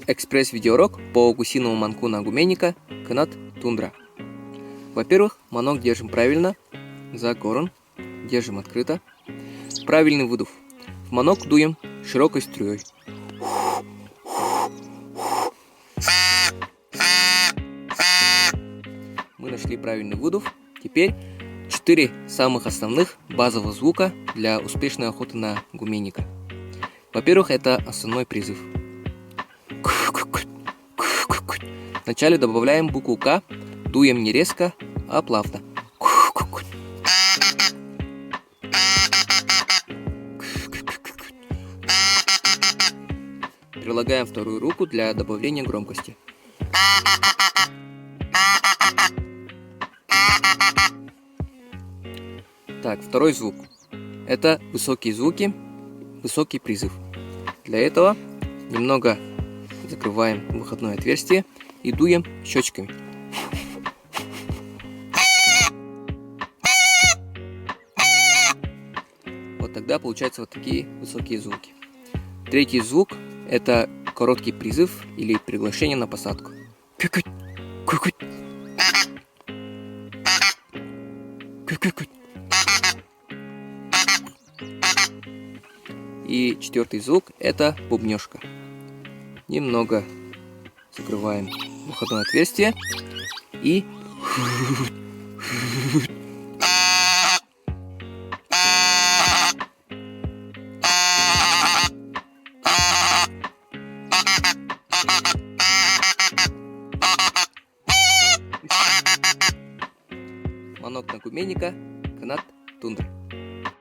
Экспресс-видеоурок по гусиному манку на гуменника Кнат Тундра. Во-первых, манок держим правильно, за корон, держим открыто. Правильный выдох. В манок дуем широкой струей. Мы нашли правильный выдох. Теперь 4 самых основных базовых звука для успешной охоты на гуменника. Во-первых, это основной призыв. Вначале добавляем букву К, дуем не резко, а плавно. Прилагаем вторую руку для добавления громкости. Так, второй звук. Это высокие звуки, высокий призыв. Для этого немного закрываем выходное отверстие и дуем щечками. Вот тогда получаются вот такие высокие звуки. Третий звук — это короткий призыв или приглашение на посадку. И четвертый звук — это бубнёжка. Немного закрываем выходное отверстие и манок на гуменника Кнат Тундра.